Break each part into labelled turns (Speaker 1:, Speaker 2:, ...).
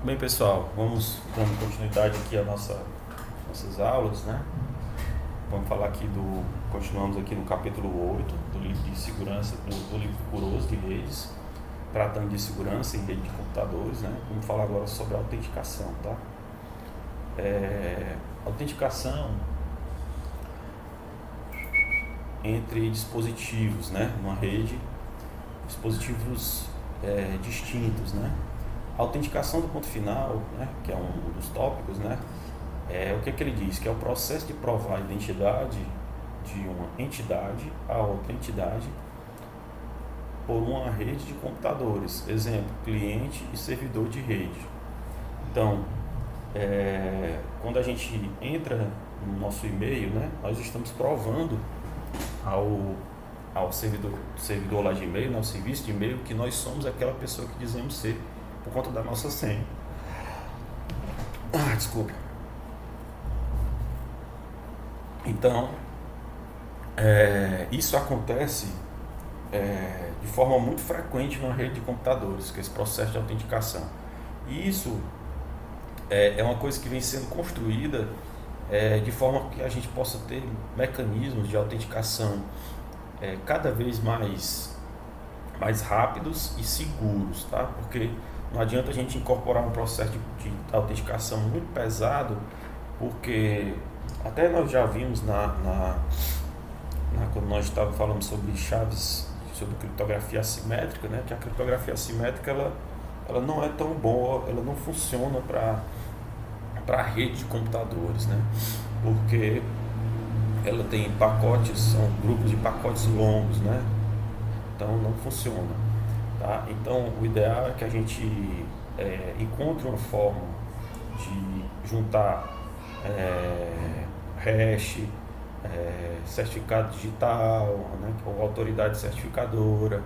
Speaker 1: Bem, pessoal, vamos dando continuidade aqui às nossas aulas, né? Vamos falar aqui continuamos aqui no capítulo 8 do livro de segurança, do livro Curioso de Redes, tratando de segurança em rede de computadores, né? Vamos falar agora sobre a autenticação, tá? Autenticação entre dispositivos, né? Numa rede, dispositivos distintos, né? A autenticação do ponto final, né, que é um dos tópicos, né, o que ele diz? Que é o processo de provar a identidade de uma entidade a outra entidade por uma rede de computadores, exemplo, cliente e servidor de rede. Então, quando a gente entra no nosso e-mail, né, nós estamos provando ao servidor lá de e-mail, no serviço de e-mail, que nós somos aquela pessoa que dizemos ser, por conta da nossa senha. Desculpa. Então, isso acontece de forma muito frequente na rede de computadores, que é esse processo de autenticação. E isso é uma coisa que vem sendo construída de forma que a gente possa ter mecanismos de autenticação cada vez mais rápidos e seguros, tá? Porque não adianta a gente incorporar um processo de autenticação muito pesado, porque até nós já vimos quando nós estávamos falando sobre chaves, sobre criptografia assimétrica, né? Que a criptografia assimétrica ela não é tão boa, ela não funciona para a rede de computadores, né? Porque ela tem pacotes, são grupos de pacotes longos, né? Então não funciona. Tá? Então o ideal é que a gente encontre uma forma de juntar hash, certificado digital, né, ou autoridade certificadora,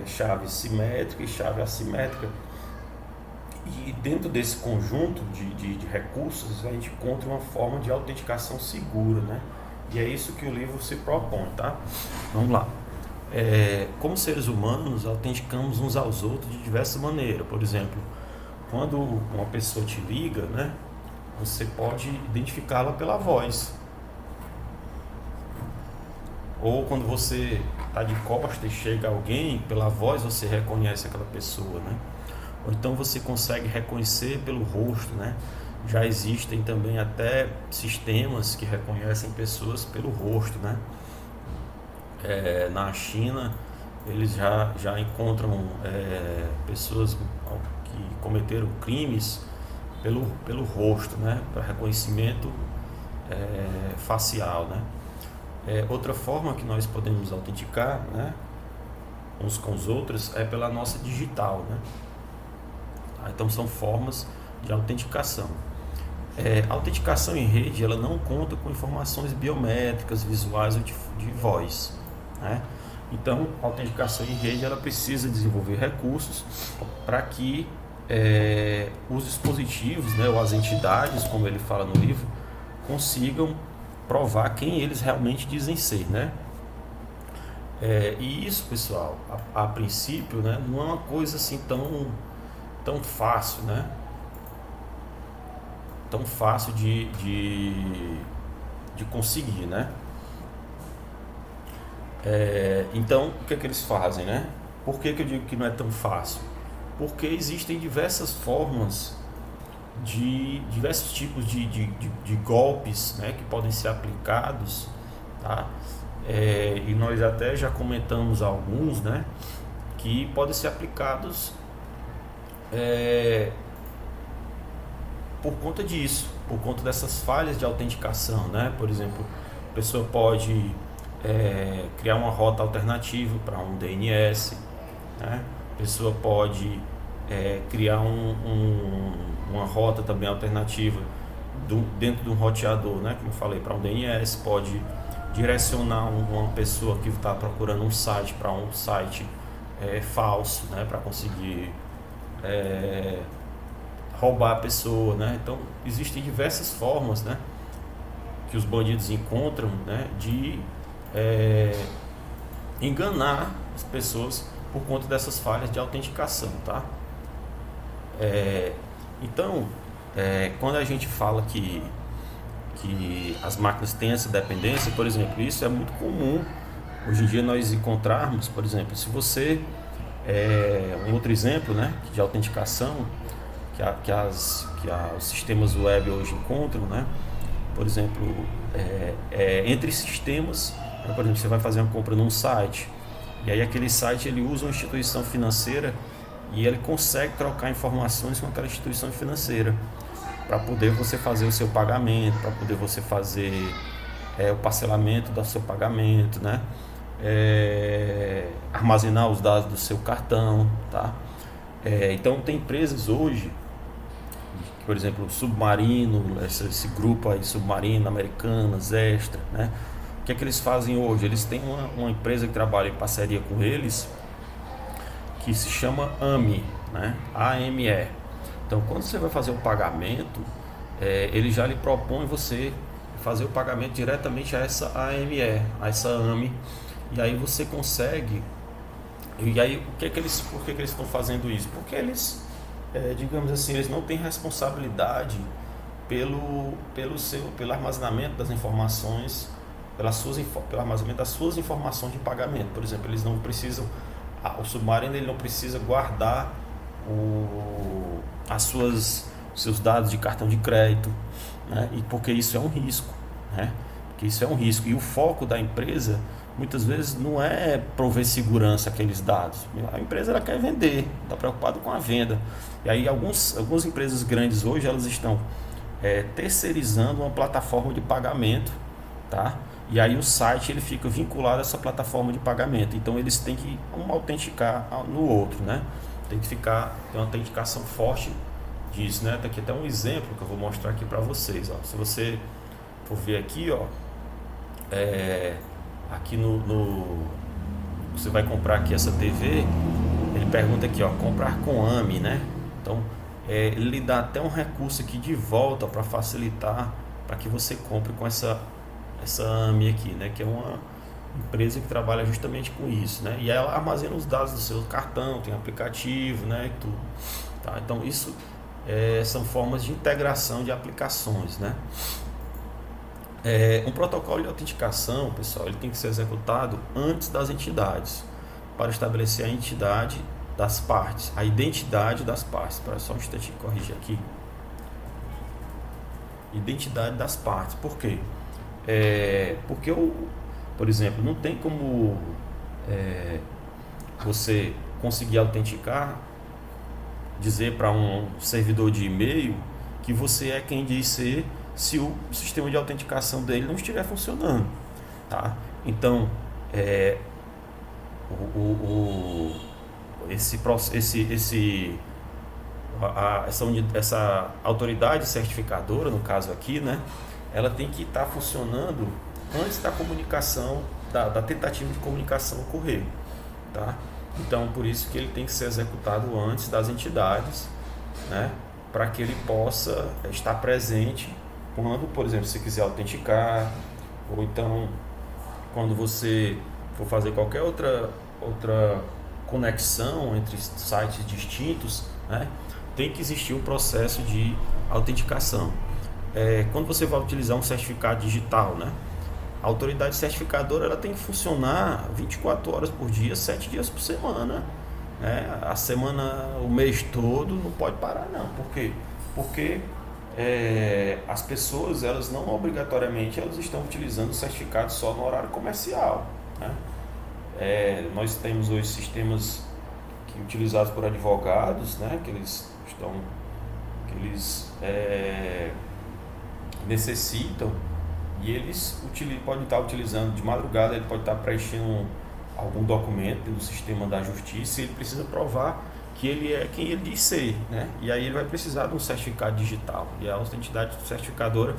Speaker 1: chave simétrica e chave assimétrica, e dentro desse conjunto de recursos a gente encontra uma forma de autenticação segura, né? E é isso que o livro se propõe, tá? Vamos lá. Como seres humanos, autenticamos uns aos outros de diversas maneiras. Por exemplo, quando uma pessoa te liga, né, você pode identificá-la pela voz. Ou quando você está de costas e chega alguém, pela voz você reconhece aquela pessoa, né? Ou então você consegue reconhecer pelo rosto, né? Já existem também até sistemas que reconhecem pessoas pelo rosto, né? Na China eles já encontram pessoas que cometeram crimes pelo rosto, né? Para reconhecimento facial, né? Outra forma que nós podemos autenticar, né, uns com os outros, é pela nossa digital, né? Então são formas de autenticação. A autenticação em rede ela não conta com informações biométricas, visuais ou de voz, né? Então a autenticação em rede ela precisa desenvolver recursos para que os dispositivos, né, ou as entidades, como ele fala no livro, consigam provar quem eles realmente dizem ser, né? E isso, pessoal, a princípio, né, não é uma coisa assim tão fácil, né? Tão fácil de conseguir, né? Então, o que é que eles fazem, né? Por que eu digo que não é tão fácil? Porque existem diversas formas diversos tipos de golpes, né, que podem ser aplicados, tá? E nós até já comentamos alguns, né, que podem ser aplicados por conta disso, por conta dessas falhas de autenticação, né? Por exemplo, a pessoa pode criar uma rota alternativa para um DNS, né? A pessoa pode criar uma rota também alternativa dentro de um roteador, né? Como eu falei, para um DNS, pode direcionar uma pessoa que está procurando um site para um site falso, né? Para conseguir roubar a pessoa, né? Então existem diversas formas, né, que os bandidos encontram, né, de enganar as pessoas por conta dessas falhas de autenticação, tá? Então, quando a gente fala que as máquinas têm essa dependência, por exemplo, isso é muito comum hoje em dia nós encontrarmos, por exemplo, se você um outro exemplo, né, de autenticação os sistemas web hoje encontram, né, por exemplo, entre sistemas, né, por exemplo, você vai fazer uma compra num site e aí aquele site ele usa uma instituição financeira e ele consegue trocar informações com aquela instituição financeira para poder você fazer o seu pagamento, para poder você fazer o parcelamento do seu pagamento, né? Armazenar os dados do seu cartão, tá? Então tem empresas hoje, por exemplo, Submarino, esse grupo aí, Submarino, Americanas, Extra, né? O que é que eles fazem hoje? Eles têm uma empresa que trabalha em parceria com eles, que se chama AME, né? AME. Então, quando você vai fazer o pagamento, ele já lhe propõe você fazer o pagamento diretamente a essa AME, a essa AME, e aí você consegue. E aí, por que eles estão fazendo isso? Porque eles, digamos assim, eles não têm responsabilidade pelo armazenamento das informações, pelo armazenamento das suas informações de pagamento. Por exemplo, eles não precisam, o Submarino ele não precisa guardar seus dados de cartão de crédito, né? E porque isso é um risco, né? Porque isso é um risco, e o foco da empresa muitas vezes não é prover segurança àqueles dados. A empresa ela quer vender, está preocupada com a venda. E aí algumas empresas grandes hoje elas estão terceirizando uma plataforma de pagamento, tá? E aí o site ele fica vinculado a essa plataforma de pagamento. Então eles têm que autenticar no outro, né? Tem uma autenticação forte disso, né? Tem aqui até um exemplo que eu vou mostrar aqui para vocês, ó. Se você for ver aqui, ó, aqui você vai comprar aqui essa TV, ele pergunta aqui, ó, comprar com AME, né? Então ele lhe dá até um recurso aqui de volta para facilitar, para que você compre com essa AME aqui, né? Que é uma empresa que trabalha justamente com isso, né? E ela armazena os dados do seu cartão, tem aplicativo, né? E tudo, tá? Então isso são formas de integração de aplicações, né? Um protocolo de autenticação, pessoal, ele tem que ser executado antes das entidades, para estabelecer a entidade das partes, a identidade das partes. Para só um instantinho corrigir aqui. Identidade das partes. Por quê? Porque por exemplo, não tem como você conseguir autenticar, dizer para um servidor de e-mail que você é quem diz ser, se o sistema de autenticação dele não estiver funcionando, tá? Então, essa autoridade certificadora, no caso aqui, né, ela tem que estar funcionando antes da comunicação, da tentativa de comunicação ocorrer, tá? Então, por isso que ele tem que ser executado antes das entidades, né, para que ele possa estar presente quando, por exemplo, você quiser autenticar, ou então quando você for fazer qualquer outra conexão entre sites distintos, né, tem que existir um processo de autenticação. Quando você vai utilizar um certificado digital, né, a autoridade certificadora ela tem que funcionar 24 horas por dia, 7 dias por semana, né? A semana, o mês todo não pode parar, não. Por quê? Porque as pessoas, elas não obrigatoriamente elas estão utilizando o certificado só no horário comercial, né? Nós temos hoje sistemas utilizados por advogados, né? Que eles necessitam, e eles podem estar utilizando de madrugada, ele pode estar preenchendo algum documento do sistema da justiça, e ele precisa provar que ele é quem ele diz ser, né? E aí ele vai precisar de um certificado digital, e a entidade certificadora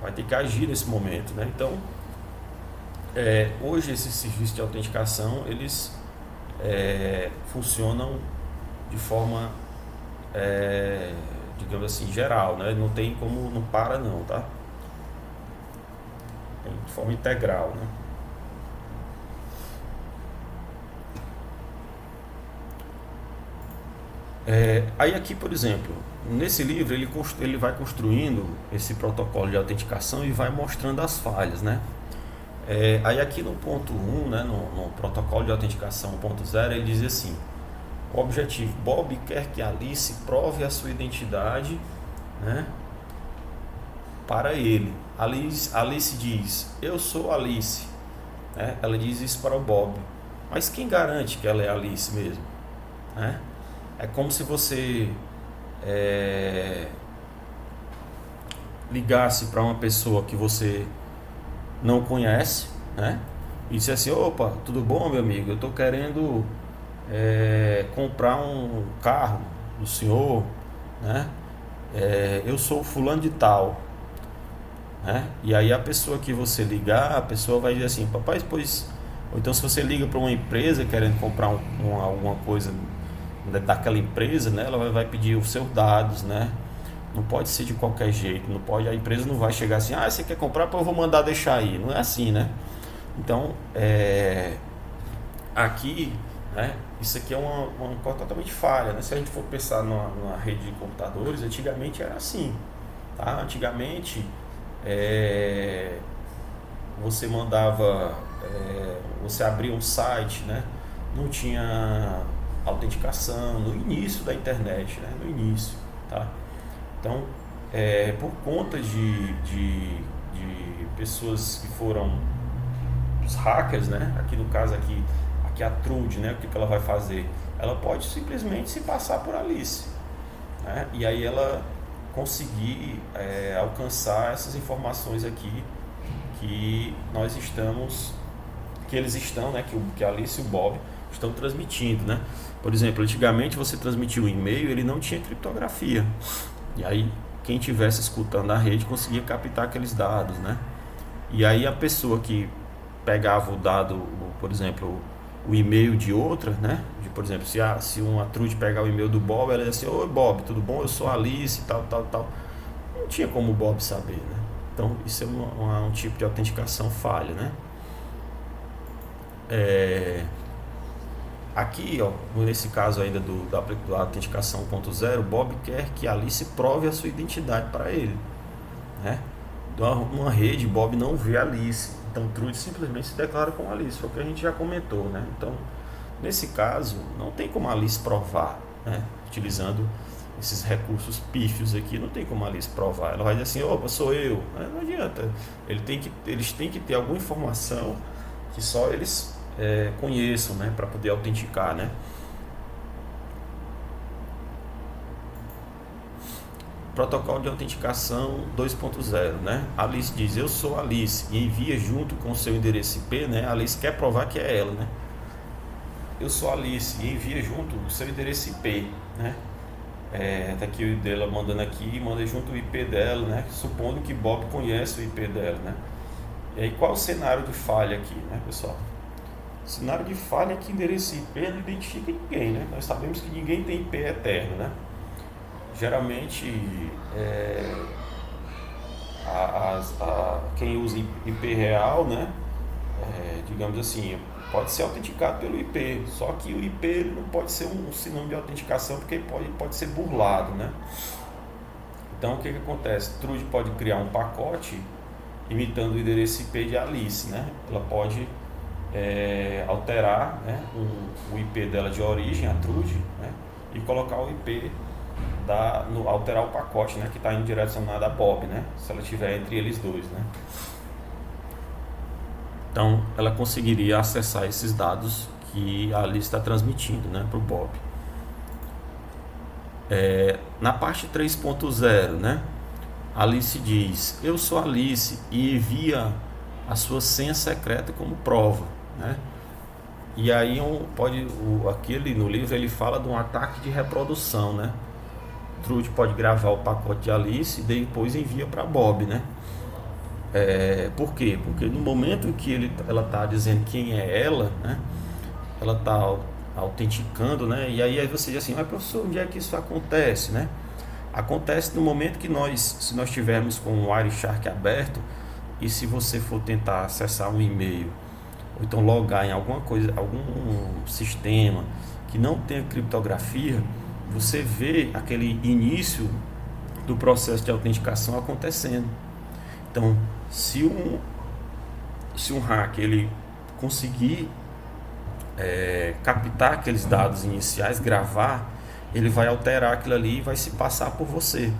Speaker 1: vai ter que agir nesse momento, né? Então, hoje esses serviços de autenticação, eles funcionam de forma, digamos assim, geral, né? Não tem como, não para não, tá? De forma integral, né? Aí aqui, por exemplo, nesse livro ele vai construindo esse protocolo de autenticação e vai mostrando as falhas, né? Aí aqui no ponto 1, né, no protocolo de autenticação 1.0, ele diz assim: o objetivo, Bob quer que Alice prove a sua identidade, né, para ele. Alice diz: eu sou Alice, né? Ela diz isso para o Bob, mas quem garante que ela é Alice mesmo, né? É como se você ligasse para uma pessoa que você não conhece, né? E disse assim: opa, tudo bom, meu amigo? Eu estou querendo comprar um carro do senhor, né? Eu sou fulano de tal, né? E aí a pessoa que você ligar, a pessoa vai dizer assim: papai, pois... Ou então se você liga para uma empresa querendo comprar alguma coisa daquela empresa, né? Ela vai pedir os seus dados, né? Não pode ser de qualquer jeito, não pode, a empresa não vai chegar assim: ah, você quer comprar, eu vou mandar deixar aí. Não é assim, né? Então, aqui, né, isso aqui é uma coisa totalmente falha, né? Se a gente for pensar numa rede de computadores, antigamente era assim, tá? Antigamente, você mandava, você abria um site, né? Não tinha autenticação no início da internet, né? No início, tá? Então, por conta de pessoas que foram os hackers, né? Aqui no caso aqui a Trude, né? O que ela vai fazer? Ela pode simplesmente se passar por Alice, né? E aí ela conseguir alcançar essas informações aqui que eles estão, né? Que a Alice e o Bob estão transmitindo, né? Por exemplo, antigamente você transmitia um e-mail, ele não tinha criptografia. E aí quem estivesse escutando a rede conseguia captar aqueles dados, né? E aí a pessoa que pegava o dado, por exemplo, o e-mail de outra, né? Por exemplo, se uma Trude pegar o e-mail do Bob, ela dizia assim: oi Bob, tudo bom? Eu sou a Alice, tal. Não tinha como o Bob saber, né? Então isso é um tipo de autenticação falha, né? Aqui, ó, nesse caso ainda da autenticação 1.0, Bob quer que Alice prove a sua identidade para ele, né? Numa rede, Bob não vê Alice, então Trude simplesmente se declara com Alice, foi o que a gente já comentou, né? Então, nesse caso, não tem como Alice provar, né? Utilizando esses recursos pífios aqui, não tem como Alice provar. Ela vai dizer assim: opa, sou eu. Não adianta. Eles têm que ter alguma informação que só eles conheçam, né? Para poder autenticar, né? Protocolo de autenticação 2.0, né? Alice diz: eu sou Alice, e envia junto com o seu endereço IP, né? Alice quer provar que é ela, né? Eu sou Alice, e envia junto o seu endereço IP, né? Tá aqui o dela mandando aqui, manda junto o IP dela, né? Supondo que Bob conhece o IP dela, né? E aí qual o cenário de falha aqui, né, pessoal? O cenário de falha é que endereço IP não identifica ninguém, né? Nós sabemos que ninguém tem IP eterno, né? Geralmente quem usa IP real, né? Digamos assim, pode ser autenticado pelo IP, só que o IP ele não pode ser um sinônimo de autenticação, porque pode ser burlado, né? Então o que acontece? Trude pode criar um pacote imitando o endereço IP de Alice, né? Ela pode alterar, né, o IP dela de origem, a Trude, né? E colocar o IP alterar o pacote, né, que está direcionado a Bob, né? Se ela tiver entre eles dois, né? Então ela conseguiria acessar esses dados que a Alice está transmitindo, né, para o Bob. Na parte 3.0, né, Alice diz: eu sou Alice, e envia a sua senha secreta como prova, né? E aí aqui no livro ele fala de um ataque de reprodução, né? Trude pode gravar o pacote de Alice e depois envia para Bob, né? Por quê? Porque no momento em que ela está dizendo quem é ela, né? Ela está autenticando, né? E aí você diz assim: mas professor, onde é que isso acontece, né? Acontece no momento que se nós tivermos com o Wireshark aberto, e se você for tentar acessar um e-mail, ou então logar em alguma coisa, algum sistema que não tenha criptografia, você vê aquele início do processo de autenticação acontecendo. Então, se um hacker ele conseguir captar aqueles dados iniciais, gravar, ele vai alterar aquilo ali e vai se passar por você,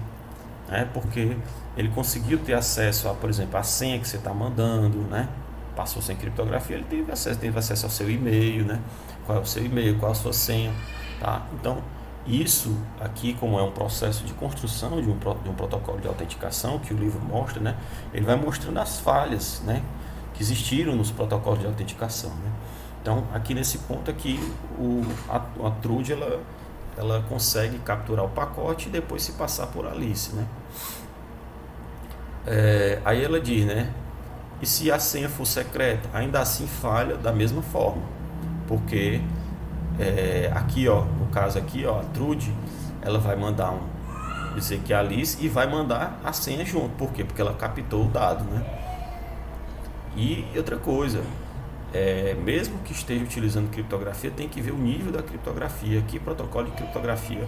Speaker 1: né? Porque ele conseguiu ter acesso a, por exemplo, a senha que você está mandando, né? Passou sem criptografia, ele teve acesso ao seu e-mail, né? Qual é o seu e-mail, qual é a sua senha, tá? Então, isso aqui, como é um processo de construção de um protocolo de autenticação que o livro mostra, né? Ele vai mostrando as falhas, né, que existiram nos protocolos de autenticação, né? Então, aqui nesse ponto aqui, a Trude ela consegue capturar o pacote e depois se passar por Alice, né? Aí ela diz, né? E se a senha for secreta, ainda assim falha da mesma forma, porque aqui, ó, no caso aqui, ó, a Trude, ela vai mandar dizer que é Alice e vai mandar a senha junto. Por quê? Porque ela captou o dado, né? E outra coisa, mesmo que esteja utilizando criptografia, tem que ver o nível da criptografia, que protocolo de criptografia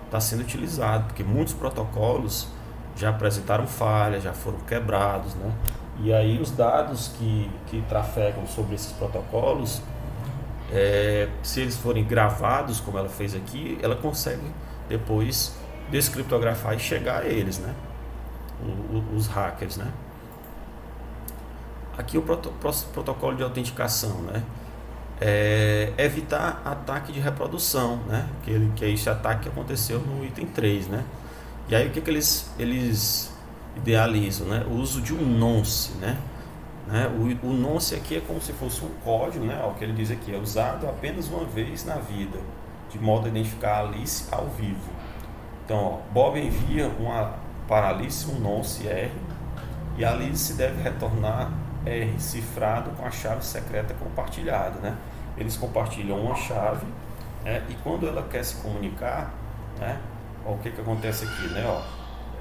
Speaker 1: está sendo utilizado, porque muitos protocolos já apresentaram falhas, já foram quebrados, né? E aí os dados que trafegam sobre esses protocolos, se eles forem gravados, como ela fez aqui, ela consegue depois descriptografar e chegar a eles, né? Os hackers, né? Aqui o protocolo de autenticação, né? Evitar ataque de reprodução, né? Que é esse ataque que aconteceu no item 3, né? E aí o que eles idealizam, né? O uso de um nonce, né? O nonce aqui é como se fosse um código, né? O que ele diz aqui é usado apenas uma vez na vida, de modo a identificar a Alice ao vivo. Então, ó, Bob envia para Alice um nonce R e a Alice deve retornar R cifrado com a chave secreta compartilhada, né? Eles compartilham uma chave, né? E quando ela quer se comunicar, né? Ó, o que acontece aqui, né? Ó,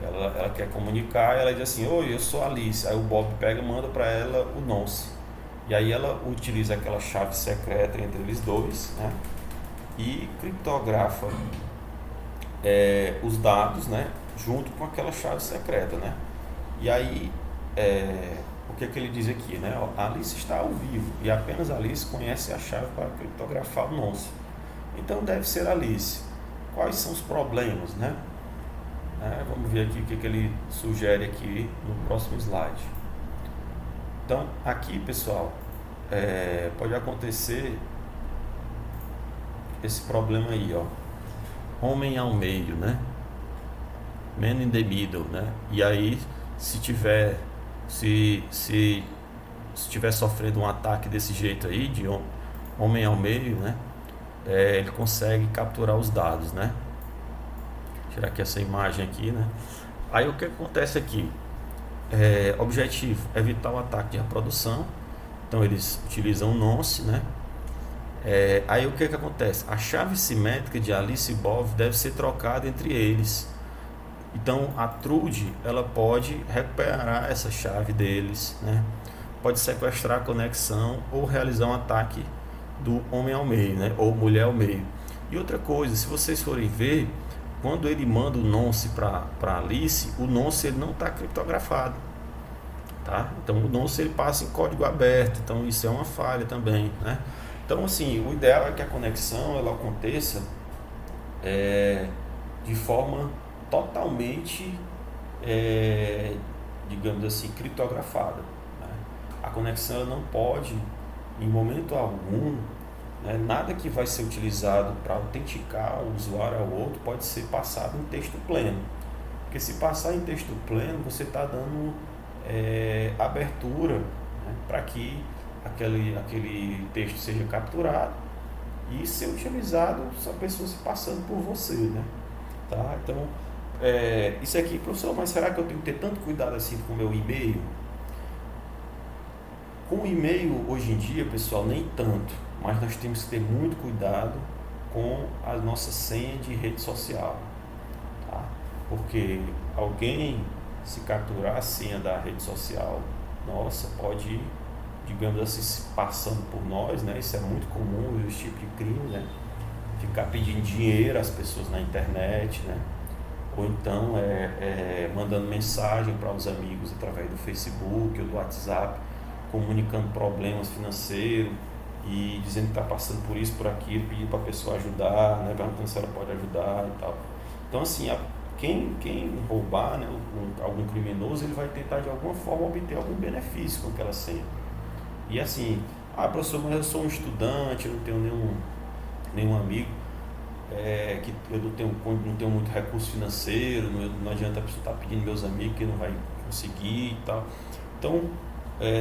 Speaker 1: ela quer comunicar, ela diz assim: oi, eu sou a Alice. Aí o Bob pega e manda para ela o nonce. E aí ela utiliza aquela chave secreta entre eles dois, né? E criptografa os dados, né? Junto com aquela chave secreta, né? E aí o que ele diz aqui, né? Ó, a Alice está ao vivo e apenas a Alice conhece a chave para criptografar o nonce. Então deve ser a Alice. Quais são os problemas, né? Vamos ver aqui o que ele sugere aqui no próximo slide. Então, aqui, pessoal, pode acontecer esse problema aí, ó. Homem ao meio, né? Man in the middle, né? E aí, se tiver sofrendo um ataque desse jeito aí, de homem ao meio, né? Ele consegue capturar os dados, né? Tirar aqui essa imagem aqui, né? Aí o que acontece aqui? Objetivo: evitar o ataque de reprodução. Então eles utilizam o nonce, né? Aí o que acontece? A chave simétrica de Alice e Bob deve ser trocada entre eles. Então a Trude, ela pode recuperar essa chave deles, né? Pode sequestrar a conexão ou realizar um ataque do homem ao meio, né? Ou mulher ao meio. E outra coisa, se vocês forem ver, quando ele manda o nonce para Alice, o nonce ele não está criptografado, tá? Então o nonce ele passa em código aberto, então isso é uma falha também, né? Então assim, o ideal é que a conexão ela aconteça de forma totalmente, digamos assim, criptografada, né? A conexão ela não pode, em momento algum, né, nada que vai ser utilizado para autenticar o usuário ao outro pode ser passado em texto pleno, porque se passar em texto pleno você está dando abertura, né, para que aquele texto seja capturado e ser utilizado só a pessoa se passando por você, né? Tá? Então isso aqui, professor, mas será que eu tenho que ter tanto cuidado assim com o meu e-mail? Com o e-mail hoje em dia, pessoal, nem tanto, mas nós temos que ter muito cuidado com a nossa senha de rede social, tá? Porque alguém se capturar a senha da rede social nossa, pode ir, digamos assim, se passando por nós, né? Isso é muito comum, esse tipo de crime, né? ficar pedindo dinheiro às pessoas na internet, né? Ou então mandando mensagem para os amigos através do Facebook ou do WhatsApp, comunicando problemas financeiros e dizendo que está passando por isso, por aquilo, pedindo para a pessoa ajudar, né? Perguntando se ela pode ajudar e tal. Então, assim, quem roubar, né, algum criminoso, ele vai tentar de alguma forma obter algum benefício com aquela senha. E assim, professor, mas eu sou um estudante, eu não tenho nenhum amigo, que eu não tenho muito recurso financeiro, não adianta a pessoa estar pedindo meus amigos que não vai conseguir e tal. Então,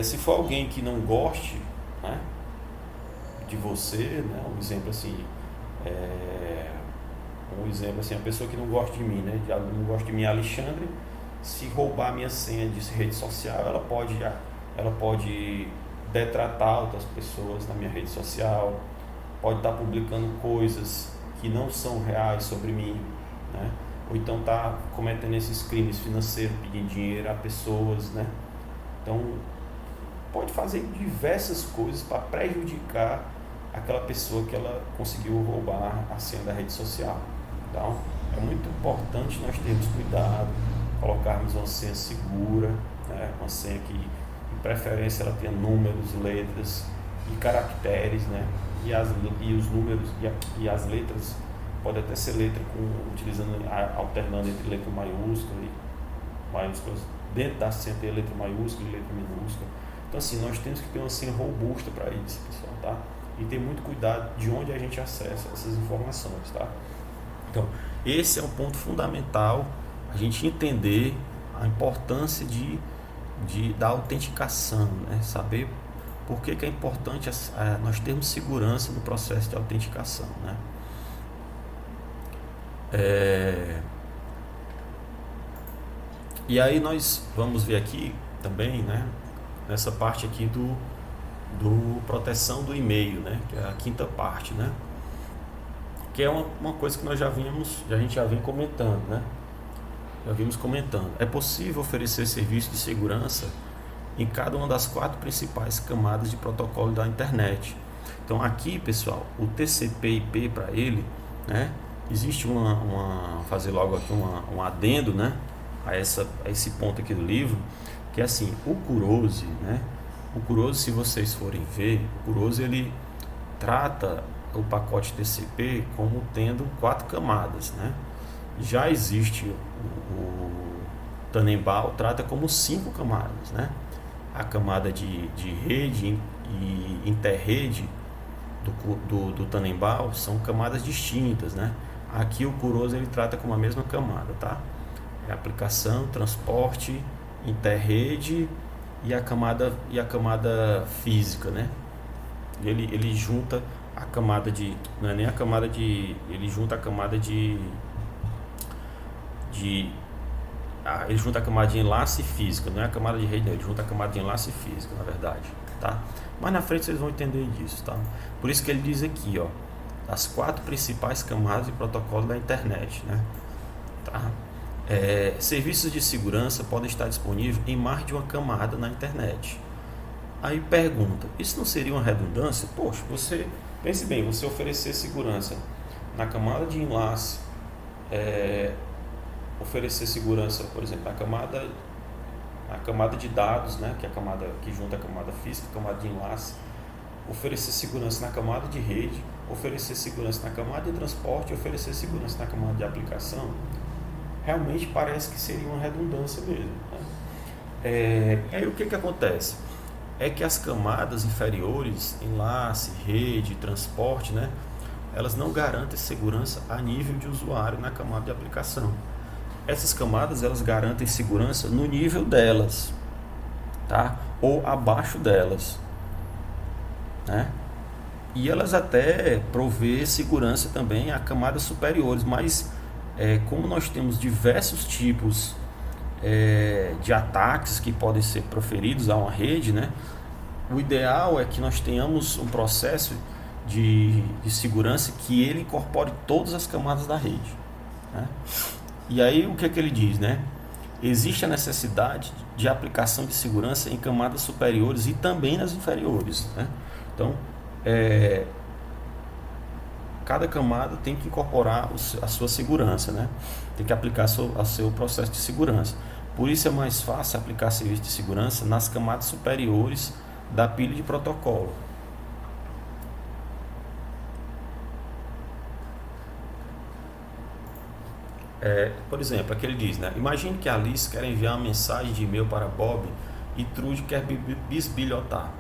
Speaker 1: se for alguém que não goste, né, de você, né, um exemplo assim, a pessoa que não gosta de mim, né, não gosta de mim, Alexandre, se roubar a minha senha de rede social, ela pode detratar outras pessoas na minha rede social, pode estar publicando coisas que não são reais sobre mim, né? Ou então está cometendo esses crimes financeiros, pedindo dinheiro a pessoas, né? Então, pode fazer diversas coisas para prejudicar aquela pessoa que ela conseguiu roubar a senha da rede social. Então, é muito importante nós termos cuidado, colocarmos uma senha segura, né? Uma senha que, de preferência, ela tenha números, letras e caracteres, né? E os números e as letras, pode até ser letra alternando entre letra maiúscula e maiúsculas. Dentro da senha tem letra maiúscula e letra minúscula. Então, assim, nós temos que ter uma senha robusta para isso, pessoal, tá? E ter muito cuidado de onde a gente acessa essas informações, tá? Então, esse é um ponto fundamental, a gente entender a importância da autenticação, né? Saber por que é importante nós termos segurança no processo de autenticação, né? E aí nós vamos ver aqui também, né, nessa parte aqui do proteção do e-mail, né, que é a quinta parte, né, que é uma coisa que a gente já vem comentando, né, já vimos comentando. É possível oferecer serviço de segurança em cada uma das 4 principais camadas de protocolo da internet. Então aqui, pessoal, o TCP/IP para ele, né, existe fazer logo aqui um adendo, né, a esse ponto aqui do livro, que é assim, o Kurose, né, se vocês forem ver, o Kurose ele trata o pacote TCP como tendo 4 camadas, né. Já existe o Tannenbaum trata como 5 camadas, né. A camada de rede e interrede do Tannenbaum são camadas distintas, né. Aqui o Kurose ele trata como a mesma camada, tá? É aplicação, transporte, interrede e a camada física, né? Ele junta a camada de, não é nem a camada de, ele junta a camada ele junta a camada de enlace física, não é a camada de rede, ele junta a camada de enlace física, na verdade, tá? Mas na frente vocês vão entender disso, tá? Por isso que ele diz aqui, ó, as 4 principais camadas de protocolo da internet, né? Tá? Serviços de segurança podem estar disponíveis em mais de uma camada na internet. Aí pergunta, isso não seria uma redundância? Poxa, pense bem, você oferecer segurança na camada de enlace, oferecer segurança, por exemplo, na camada de dados, né, que é a camada que junta a camada física, a camada de enlace, oferecer segurança na camada de rede, oferecer segurança na camada de transporte, oferecer segurança na camada de aplicação, realmente parece que seria uma redundância mesmo, né? Aí o que acontece? É que as camadas inferiores, enlace, rede, transporte, né, elas não garantem segurança a nível de usuário na camada de aplicação. Essas camadas elas garantem segurança no nível delas, tá? Ou abaixo delas, né? E elas até provê segurança também a camadas superiores, mas como nós temos diversos tipos de ataques que podem ser proferidos a uma rede, né? O ideal é que nós tenhamos um processo de segurança que ele incorpore todas as camadas da rede, né? E aí o que ele diz, né? Existe a necessidade de aplicação de segurança em camadas superiores e também nas inferiores, né? Então, cada camada tem que incorporar a sua segurança, né? Tem que aplicar o seu processo de segurança. Por isso é mais fácil aplicar serviço de segurança nas camadas superiores da pilha de protocolo. Por exemplo, aqui ele diz, né? Imagine que a Alice quer enviar uma mensagem de e-mail para Bob e Trude quer bisbilhotar.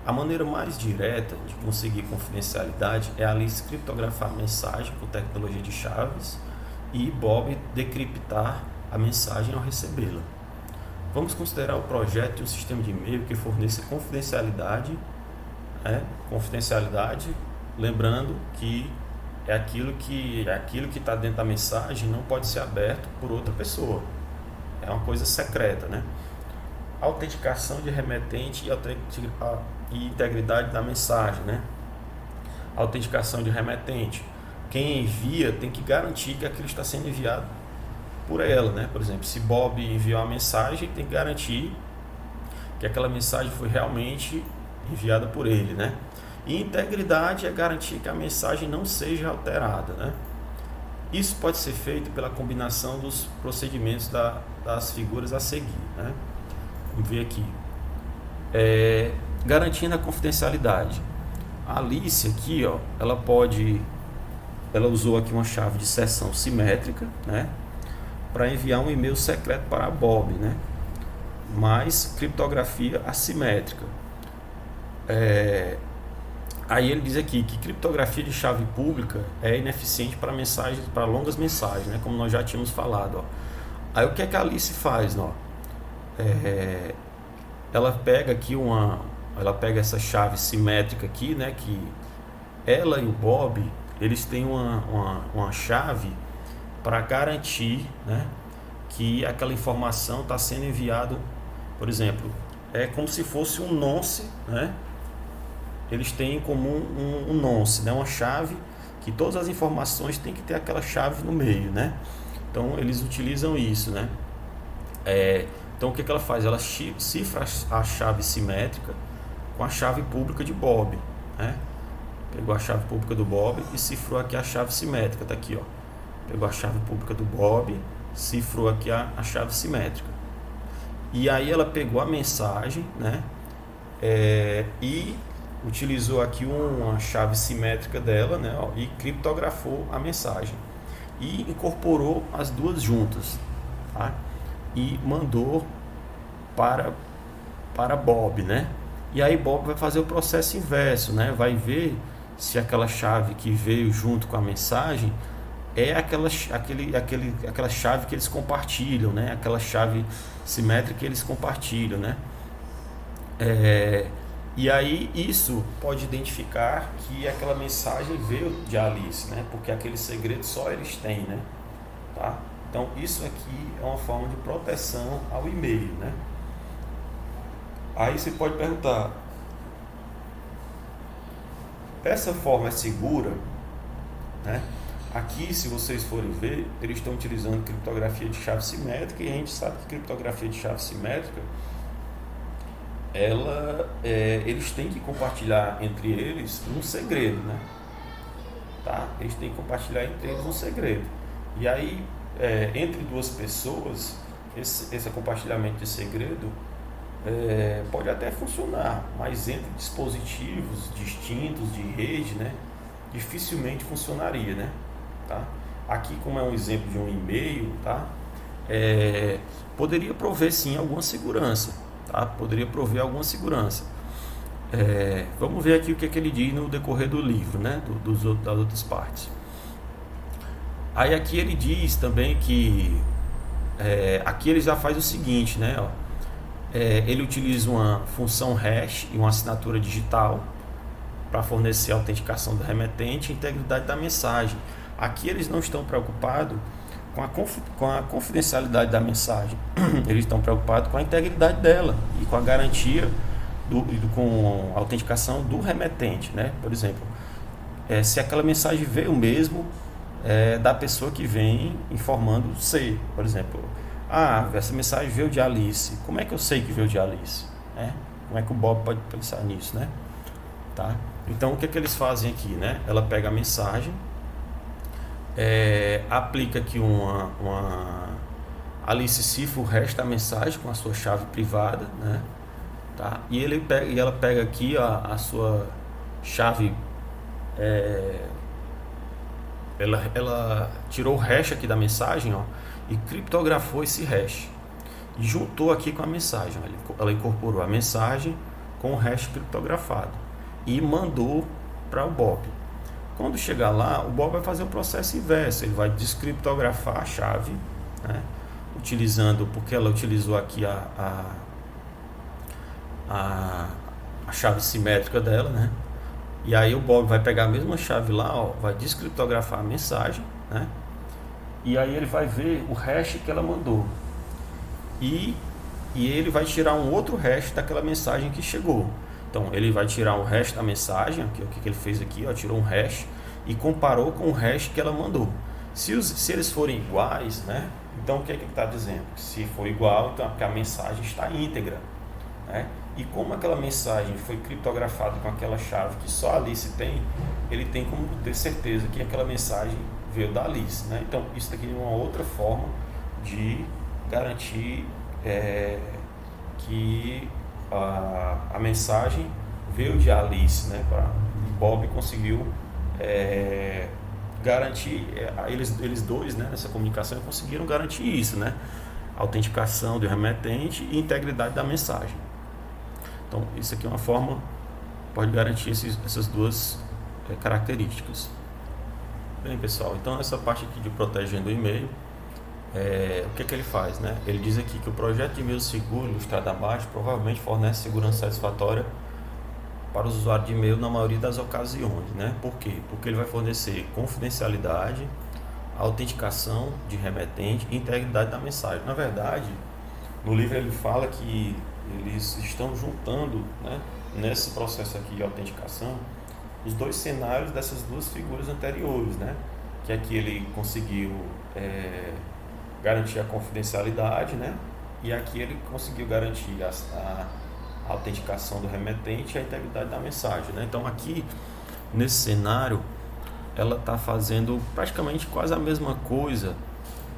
Speaker 1: A maneira mais direta de conseguir confidencialidade é a Alice criptografar a mensagem com tecnologia de chaves e Bob decriptar a mensagem ao recebê-la. Vamos considerar o projeto de um sistema de e-mail que forneça confidencialidade, lembrando que aquilo que está dentro da mensagem não pode ser aberto por outra pessoa. É uma coisa secreta, né? Autenticação de remetente e integridade da mensagem, né? Autenticação de remetente. Quem envia tem que garantir que aquilo está sendo enviado por ela, né? Por exemplo, se Bob enviou uma mensagem, tem que garantir que aquela mensagem foi realmente enviada por ele, né? E integridade é garantir que a mensagem não seja alterada, né? Isso pode ser feito pela combinação dos procedimentos das figuras a seguir, né? Vamos ver aqui. Garantindo a confidencialidade. A Alice aqui, ó, ela usou aqui uma chave de seção simétrica, né, para enviar um e-mail secreto para a Bob, né, mas criptografia assimétrica. Aí ele diz aqui que criptografia de chave pública é ineficiente para mensagens, para longas mensagens, né, como nós já tínhamos falado, ó. Aí o que é que a Alice faz, ó? Ela pega aqui essa chave simétrica aqui, né, que ela e o Bob, eles têm uma chave para garantir, né, que aquela informação está sendo enviada. Por exemplo, é como se fosse um nonce, né? Eles têm em comum um nonce, né? Uma chave que todas as informações têm que ter aquela chave no meio, né? Então eles utilizam isso, né? Então o que ela faz? Ela cifra a chave simétrica com a chave pública de Bob, né? Pegou a chave pública do Bob e cifrou aqui a chave simétrica, tá aqui, ó. Pegou a chave pública do Bob, cifrou aqui a chave simétrica. E aí ela pegou a mensagem, né? E utilizou aqui uma chave simétrica dela, né? Ó, e criptografou a mensagem. E incorporou as duas juntas, tá? E mandou para Bob, né? E aí Bob vai fazer o processo inverso, né? Vai ver se aquela chave que veio junto com a mensagem é aquela chave que eles compartilham, né? Aquela chave simétrica que eles compartilham, né? E aí isso pode identificar que aquela mensagem veio de Alice, né? Porque aquele segredo só eles têm, né? Tá? Então isso aqui é uma forma de proteção ao e-mail, né? Aí você pode perguntar, essa forma é segura, né? Aqui, se vocês forem ver, eles estão utilizando criptografia de chave simétrica, e a gente sabe que criptografia de chave simétrica, eles têm que compartilhar entre eles um segredo, né? Tá? Eles têm que compartilhar entre eles um segredo. E aí, entre duas pessoas, esse compartilhamento de segredo pode até funcionar, mas entre dispositivos distintos de rede, né, dificilmente funcionaria, né? Tá? Aqui, como é um exemplo de um e-mail, tá? Poderia prover sim alguma segurança, tá? Poderia prover alguma segurança. Vamos ver aqui o que ele diz no decorrer do livro, né? Das outras partes. Aí aqui ele diz também que aqui ele já faz o seguinte, né? Ó, ele utiliza uma função hash e uma assinatura digital para fornecer a autenticação do remetente e a integridade da mensagem. Aqui eles não estão preocupados com a confidencialidade da mensagem, eles estão preocupados com a integridade dela e com a garantia com a autenticação do remetente, né? Por exemplo, se aquela mensagem veio mesmo da pessoa que vem informando C, por exemplo, essa mensagem veio de Alice, como é que eu sei que veio de Alice, né? Como é que o Bob pode pensar nisso, né? Tá? Então o que eles fazem aqui, né? Ela pega a mensagem, aplica aqui Alice cifra o resto da mensagem com a sua chave privada, né? Tá? E ela pega aqui a sua chave, ela tirou o hash aqui da mensagem, ó, e criptografou esse hash e juntou aqui com a mensagem. Ela incorporou a mensagem com o hash criptografado e mandou para o Bob. Quando chegar lá, o Bob vai fazer o processo inverso, ele vai descriptografar a chave, né? Porque ela utilizou aqui a chave simétrica dela, né? E aí o Bob vai pegar a mesma chave lá, ó, vai descriptografar a mensagem, né? E aí ele vai ver o hash que ela mandou. E ele vai tirar um outro hash daquela mensagem que chegou. Então ele vai tirar o hash da mensagem, aqui, o que ele fez aqui, ó, tirou um hash e comparou com o hash que ela mandou. Se eles forem iguais, né? Então o que ele está dizendo? Se for igual, então a mensagem está íntegra, né? E como aquela mensagem foi criptografada com aquela chave que só a Alice tem, ele tem como ter certeza que aquela mensagem veio da Alice, né? Então isso daqui é uma outra forma de garantir que a mensagem veio de Alice, né? E Bob conseguiu garantir, eles dois, né, nessa comunicação conseguiram garantir isso, né? Autenticação do remetente e integridade da mensagem. Então isso aqui é uma forma, pode garantir essas duas características. Bem, pessoal, então essa parte aqui de protegendo o e-mail, o que ele faz, né? Ele diz aqui que o projeto de e-mail seguro ilustrado abaixo provavelmente fornece segurança satisfatória para os usuários de e-mail na maioria das ocasiões, né? Por quê? Porque ele vai fornecer confidencialidade, autenticação de remetente e integridade da mensagem. Na verdade, no livro ele fala que eles estão juntando, né, nesse processo aqui de autenticação, os dois cenários dessas duas figuras anteriores, né? Que aqui ele conseguiu garantir a confidencialidade, né? E aqui ele conseguiu garantir a autenticação do remetente e a integridade da mensagem, né? Então aqui nesse cenário ela está fazendo praticamente quase a mesma coisa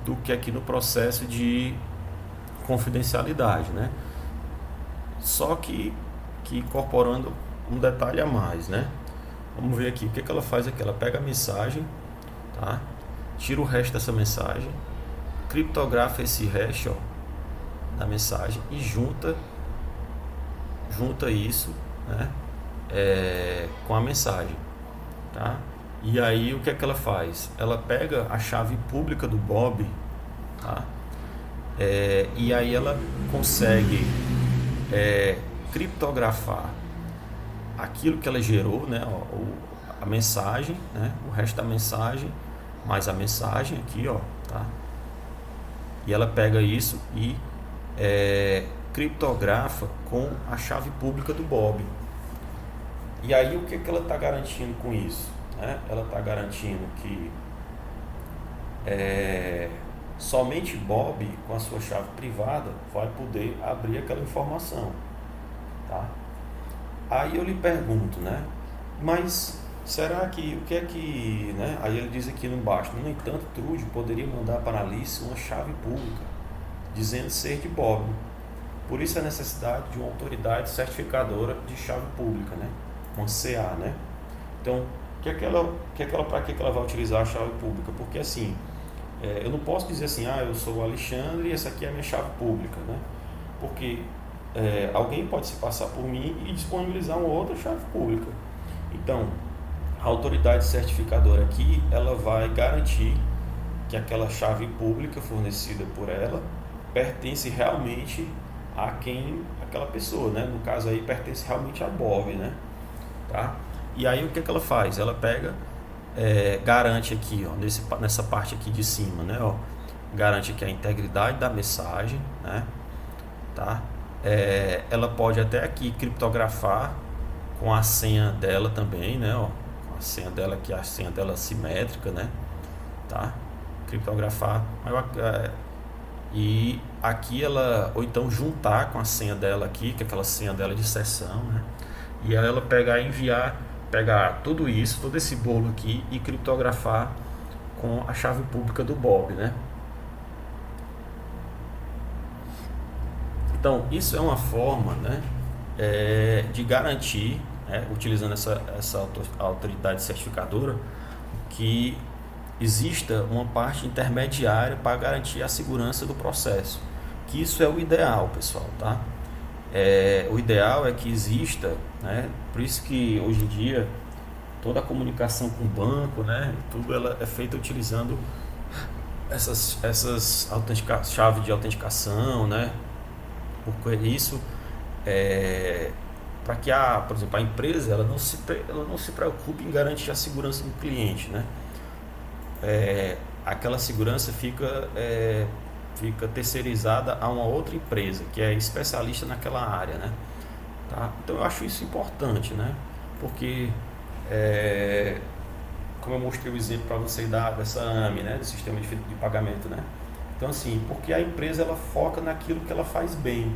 Speaker 1: do que aqui no processo de confidencialidade, né? Só que incorporando um detalhe a mais, né? Vamos ver aqui o que ela faz aqui. Ela pega a mensagem, tá? Tira o hash dessa mensagem, criptografa esse hash, ó, da mensagem e junta isso, né, com a mensagem, tá? E aí o que ela faz? Ela pega a chave pública do Bob, tá? E aí ela consegue criptografar aquilo que ela gerou, né, a mensagem, né, o resto da mensagem mais a mensagem aqui, ó, tá? E ela pega isso e criptografa com a chave pública do Bob. E aí o que ela está garantindo com isso, né? Ela está garantindo que somente Bob, com a sua chave privada, vai poder abrir aquela informação, tá? Aí eu lhe pergunto, né? Mas será que, o que é que, né? Aí ele diz aqui embaixo: no entanto, Trude poderia mandar para Alice uma chave pública, dizendo ser de Bob. Por isso a necessidade de uma autoridade certificadora de chave pública, né? Uma CA, né? Então, para que ela vai utilizar a chave pública? Porque assim, eu não posso dizer assim, eu sou o Alexandre e essa aqui é a minha chave pública, né? Porque alguém pode se passar por mim e disponibilizar uma outra chave pública. Então, a autoridade certificadora aqui, ela vai garantir que aquela chave pública fornecida por ela pertence realmente a aquela pessoa, né? No caso aí, pertence realmente a Bob, né? Tá? E aí o que ela faz? Ela pega, garante aqui, ó, nessa parte aqui de cima, né? Ó, garante aqui a integridade da mensagem, né? Tá? Ela pode até aqui criptografar com a senha dela também, né? Ó, a senha dela aqui, a senha dela simétrica, né? Tá? Criptografar e aqui ela, ou então juntar com a senha dela aqui, que é aquela senha dela de sessão, né? E aí ela pegar e enviar pegar tudo isso, todo esse bolo aqui e criptografar com a chave pública do Bob, né? Então, isso é uma forma, né, de garantir, né, utilizando essa autoridade certificadora, que exista uma parte intermediária para garantir a segurança do processo. Que isso é o ideal, pessoal, tá? O ideal é que exista, né? Por isso que hoje em dia toda a comunicação com o banco, né, tudo ela é feita utilizando essas chaves de autenticação, né? Porque isso para que por exemplo, a empresa ela não se preocupe em garantir a segurança do cliente, né? Aquela segurança fica terceirizada a uma outra empresa que é especialista naquela área, né? Tá? Então eu acho isso importante, né? Porque como eu mostrei o exemplo para você dessa AME, né? Do sistema de pagamento, né? Então assim, porque a empresa ela foca naquilo que ela faz bem.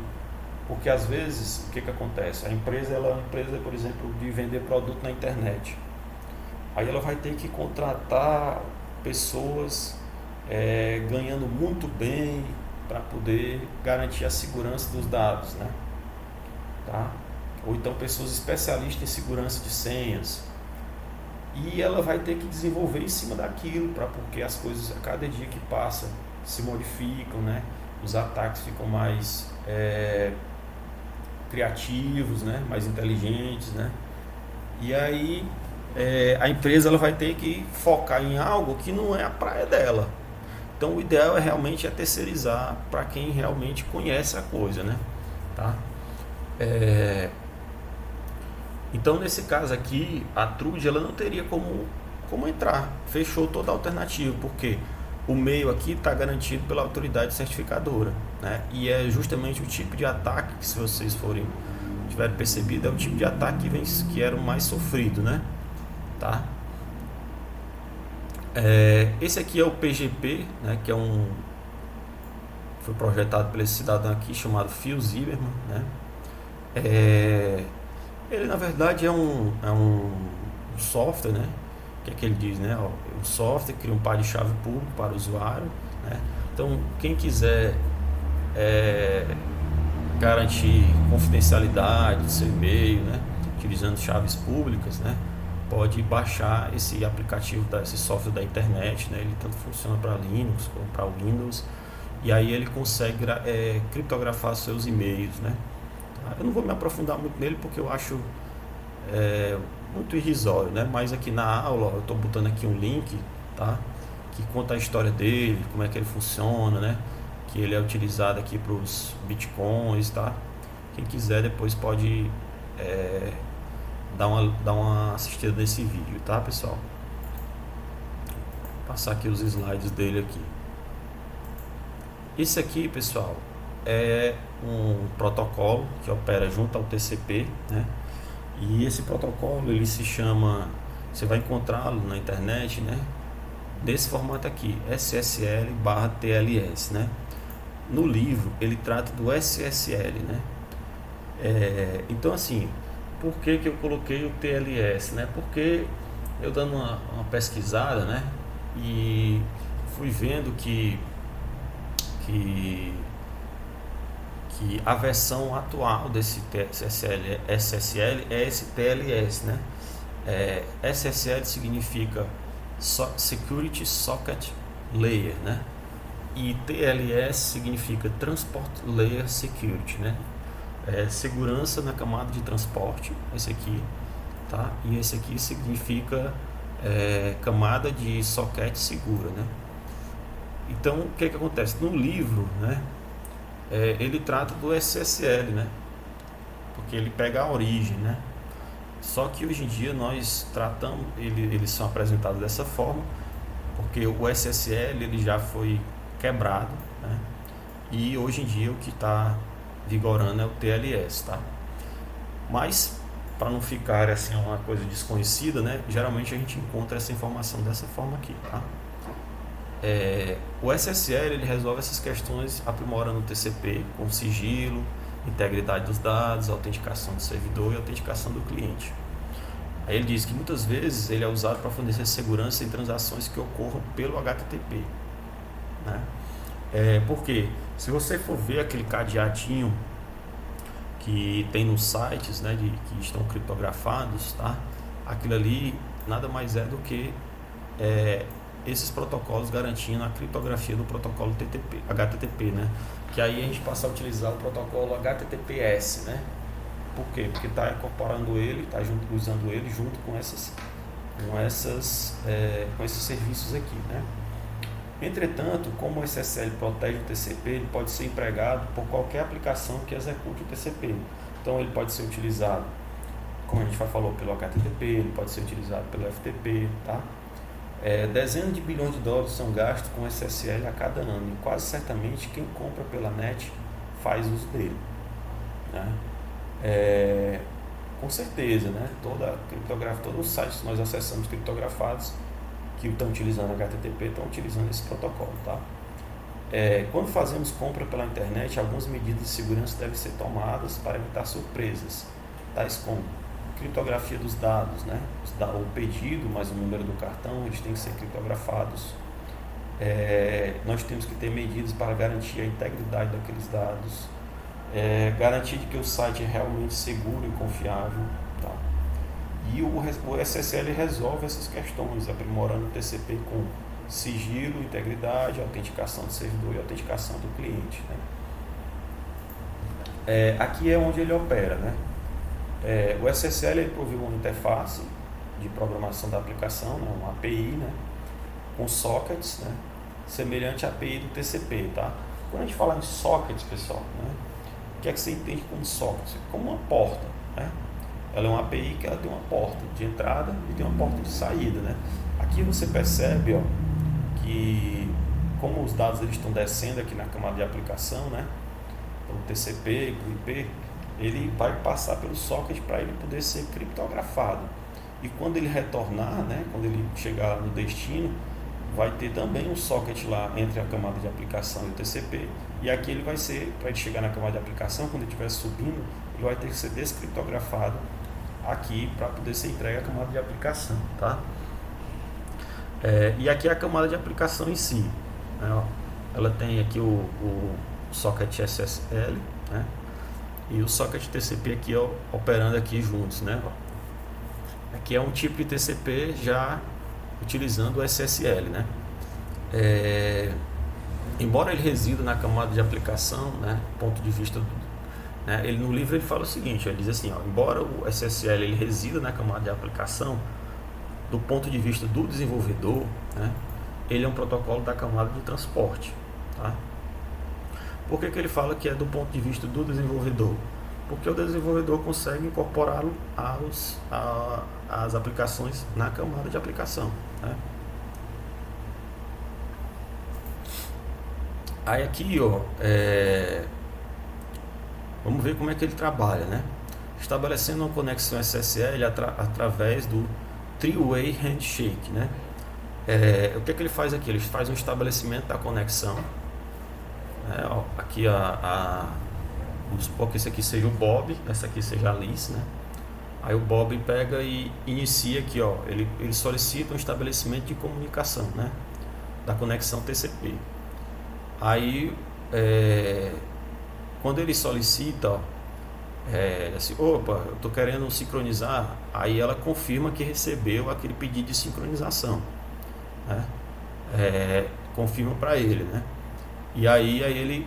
Speaker 1: Porque às vezes o que acontece? A empresa ela é uma empresa, por exemplo, de vender produto na internet. Aí ela vai ter que contratar pessoas ganhando muito bem para poder garantir a segurança dos dados, né? Tá? Ou então pessoas especialistas em segurança de senhas. E ela vai ter que desenvolver em cima daquilo, porque as coisas a cada dia que passa se modificam, né? Os ataques ficam mais criativos, né? Mais inteligentes, né? E aí a empresa ela vai ter que focar em algo que não é a praia dela. Então o ideal é realmente terceirizar para quem realmente conhece a coisa, né? Tá? Então nesse caso aqui a Trude ela não teria como entrar, fechou toda a alternativa, porque o meio aqui está garantido pela autoridade certificadora, né? E é justamente o tipo de ataque que, se vocês tiverem percebido, é o tipo de ataque que era o mais sofrido, né? Tá? Esse aqui é o PGP, né, que foi projetado por esse cidadão aqui chamado Phil Zimmermann, né? Ele na verdade é um software, né? Que ele diz, né? O software cria um par de chave público para o usuário, né? Então quem quiser garantir confidencialidade do seu e-mail, né? Utilizando chaves públicas, né? Pode baixar esse aplicativo, esse software da internet, né? Ele tanto funciona para Linux como para Windows, e aí ele consegue criptografar seus e-mails, né? Eu não vou me aprofundar muito nele porque eu acho muito irrisório, né? Mas aqui na aula eu estou botando aqui um link, tá? Que conta a história dele, como é que ele funciona, né? Que ele é utilizado aqui para os bitcoins, tá? Quem quiser depois pode dar uma assistida nesse vídeo, tá, pessoal? Vou passar aqui os slides dele aqui. Esse aqui, pessoal, é um protocolo que opera junto ao TCP, né? E esse protocolo ele se chama, você vai encontrá-lo na internet, né? Desse formato aqui, SSL/TLS, né? No livro ele trata do SSL, né? Então assim, por que eu coloquei o TLS, né? Porque eu dando uma pesquisada, né? E fui vendo que a versão atual desse SSL é esse TLS, né? SSL significa Security Socket Layer, né? E TLS significa Transport Layer Security, né? Segurança na camada de transporte, esse aqui, tá? E esse aqui significa camada de socket segura, né? Então o que acontece no livro, né? Ele trata do SSL, né? Porque ele pega a origem, né? Só que hoje em dia nós tratamos, eles são apresentados dessa forma, porque o SSL ele já foi quebrado, né? E hoje em dia o que está vigorando é o TLS, tá? Mas para não ficar assim uma coisa desconhecida, né? Geralmente a gente encontra essa informação dessa forma aqui, tá? O SSL ele resolve essas questões aprimorando o TCP com sigilo, integridade dos dados, autenticação do servidor e autenticação do cliente. Aí ele diz que muitas vezes ele é usado para fornecer segurança em transações que ocorram pelo HTTP, né? Porque se você for ver aquele cadeadinho que tem nos sites, né, que estão criptografados, tá? Aquilo ali nada mais é do que esses protocolos garantindo a criptografia do protocolo HTTP, né? Que aí a gente passa a utilizar o protocolo HTTPS, né? Por quê? Porque está incorporando ele, está usando ele junto com esses serviços aqui, né? Entretanto, como o SSL protege o TCP, ele pode ser empregado por qualquer aplicação que execute o TCP. Então ele pode ser utilizado, como a gente já falou, pelo HTTP, ele pode ser utilizado pelo FTP, tá? Dezenas de bilhões de dólares são gastos com SSL a cada ano, e quase certamente quem compra pela net faz uso dele, né? Com certeza, né? Todos os sites que nós acessamos criptografados que estão utilizando HTTP estão utilizando esse protocolo, tá? Quando fazemos compra pela internet, algumas medidas de segurança devem ser tomadas para evitar surpresas, tais como criptografia dos dados, né? O pedido mais o número do cartão, eles têm que ser criptografados. Nós temos que ter medidas para garantir a integridade daqueles dados, garantir de que o site é realmente seguro e confiável, tá? E o SSL resolve essas questões, aprimorando o TCP com sigilo, integridade, autenticação do servidor e autenticação do cliente, né? Aqui é onde ele opera, né? O SSL ele provê uma interface de programação da aplicação, né? Uma API, né? Com sockets, né? Semelhante à API do TCP, tá? Quando a gente fala em sockets, pessoal, né? O que é que você entende como socket? Como uma porta, né? Ela é uma API que ela tem uma porta de entrada e tem uma porta de saída, né? Aqui você percebe, ó, que como os dados eles estão descendo aqui na camada de aplicação, né? Então, o TCP, o IP, ele vai passar pelo socket para ele poder ser criptografado. E quando ele retornar, né? Quando ele chegar no destino, vai ter também um socket lá entre a camada de aplicação e o TCP. E aqui ele vai ser, para ele chegar na camada de aplicação, quando ele estiver subindo, ele vai ter que ser descriptografado aqui para poder ser entregue à camada de aplicação, tá? E aqui é a camada de aplicação em si, né? Ó, ela tem aqui o socket SSL, né? E o socket TCP aqui, ó, operando aqui juntos, né? Ó, aqui é um tipo de TCP já utilizando o SSL, né? Embora ele resida na camada de aplicação, né? Ponto de vista ele, no livro ele fala o seguinte, ele diz assim, ó, embora o SSL ele resida na camada de aplicação, do ponto de vista do desenvolvedor, né, ele é um protocolo da camada de transporte, tá? Por que ele fala que é do ponto de vista do desenvolvedor? Porque o desenvolvedor consegue incorporá-lo às aplicações na camada de aplicação, né? Aí aqui, ó, vamos ver como é que ele trabalha, né? Estabelecendo uma conexão SSL através do three-way handshake, né? O que é que ele faz aqui? Ele faz um estabelecimento da conexão, né? Ó, aqui vamos supor que esse aqui seja o Bob, essa aqui seja a Alice, né? Aí o Bob pega e inicia aqui, ó, ele solicita um estabelecimento de comunicação, né? Da conexão TCP. Aí quando ele solicita, ó, assim, opa, eu estou querendo sincronizar, aí ela confirma que recebeu aquele pedido de sincronização, né? Confirma para ele, né? E aí ele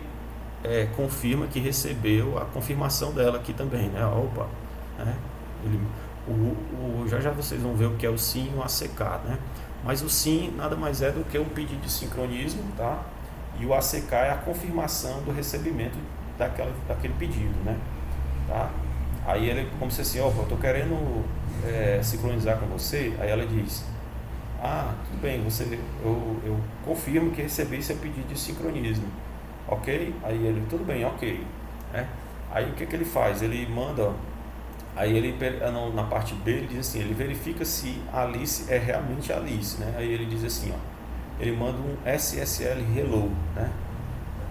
Speaker 1: confirma que recebeu a confirmação dela aqui também, né? Opa, né? Já vocês vão ver o que é o SYN e o ACK, né? Mas o SYN nada mais é do que um pedido de sincronismo, tá? E o ACK é a confirmação do recebimento daquele pedido, né? Tá? Aí ele, como se assim, eu estou querendo sincronizar com você. Aí ela diz, tudo bem, eu confirmo que recebi seu pedido de sincronismo, ok? Aí ele, tudo bem, ok, né? Aí o que ele faz? Ele manda, aí ele, na parte B, ele diz assim, ele verifica se a Alice é realmente a Alice, né? Aí ele diz assim, ó, ele manda um SSL hello, né?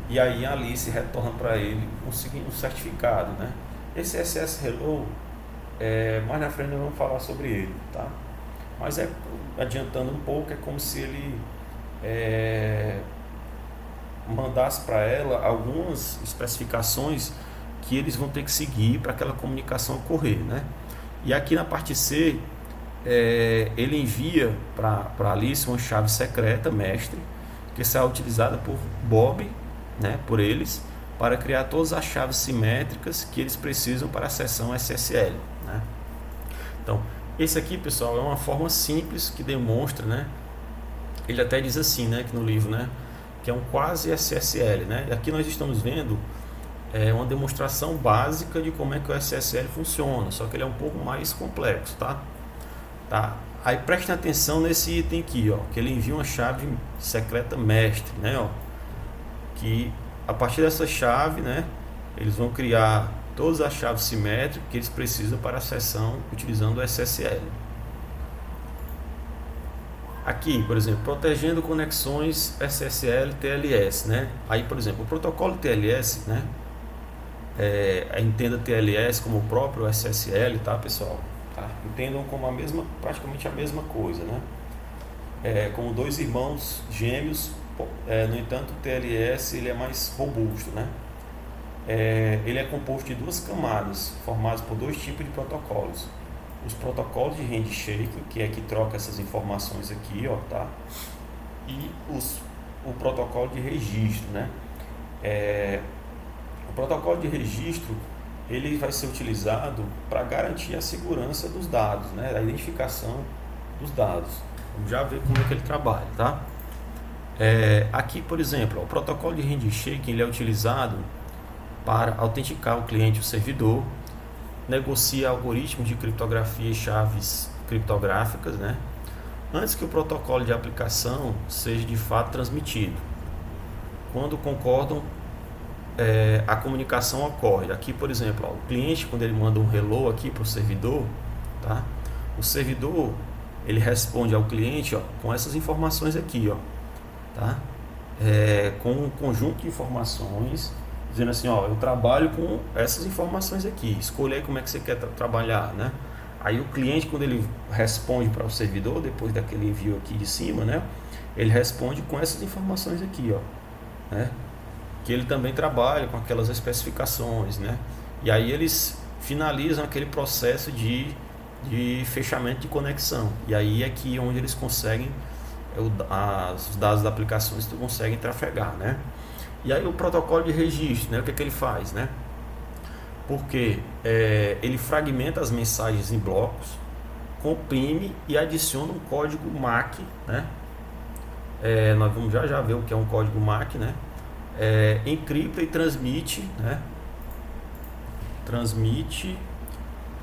Speaker 1: E aí a Alice retorna para ele um certificado, né? Esse SS hello mais na frente nós vamos falar sobre ele, tá? Mas adiantando um pouco, é como se ele mandasse para ela algumas especificações que eles vão ter que seguir para aquela comunicação ocorrer, né? E aqui na parte C, ele envia para Alice uma chave secreta mestre, que será utilizada por Bob, né, por eles, para criar todas as chaves simétricas que eles precisam para a sessão SSL, né? Então, esse aqui, pessoal, é uma forma simples que demonstra, né? Ele até diz assim, né, que no livro, né, que é um quase SSL, né? E aqui nós estamos vendo uma demonstração básica de como é que o SSL funciona, só que ele é um pouco mais complexo, tá? Aí prestem atenção nesse item aqui, ó, que ele envia uma chave secreta mestre, né, ó, que a partir dessa chave, né, eles vão criar todas as chaves simétricas que eles precisam para a sessão utilizando o SSL. Aqui, por exemplo, protegendo conexões SSL TLS, né? Aí, por exemplo, o protocolo TLS, né? Entenda TLS como o próprio SSL, tá, pessoal? Tá? Entendam como praticamente a mesma coisa, né? Como dois irmãos gêmeos, no entanto, o TLS ele é mais robusto, né? Ele é composto de duas camadas, formadas por dois tipos de protocolos. Os protocolos de handshake, que é que troca essas informações aqui, ó, tá? E o protocolo de registro, né? O protocolo de registro ele vai ser utilizado para garantir a segurança dos dados, né? A identificação dos dados. Vamos já ver como é que ele trabalha, tá? Aqui, por exemplo, ó, o protocolo de handshake ele é utilizado para autenticar o cliente e o servidor, negocia algoritmos de criptografia e chaves criptográficas, né? Antes que o protocolo de aplicação seja de fato transmitido. Quando concordam, a comunicação ocorre. Aqui, por exemplo, ó, o cliente, quando ele manda um hello aqui para o servidor, tá? O servidor ele responde ao cliente, ó, com essas informações aqui, ó, tá? Com um conjunto de informações dizendo assim, ó, eu trabalho com essas informações aqui, escolha aí como é que você quer trabalhar, né? Aí o cliente, quando ele responde para o servidor, depois daquele envio aqui de cima, né, ele responde com essas informações aqui, ó, né, que ele também trabalha com aquelas especificações, né, e aí eles finalizam aquele processo de fechamento de conexão, e aí é aqui onde eles conseguem, os dados da aplicação eles conseguem trafegar, né. E aí o protocolo de registro, né, o que é que ele faz, né? Porque ele fragmenta as mensagens em blocos, comprime e adiciona um código MAC, né? Nós vamos já ver o que é um código MAC, né? Encripta e transmite, né? Transmite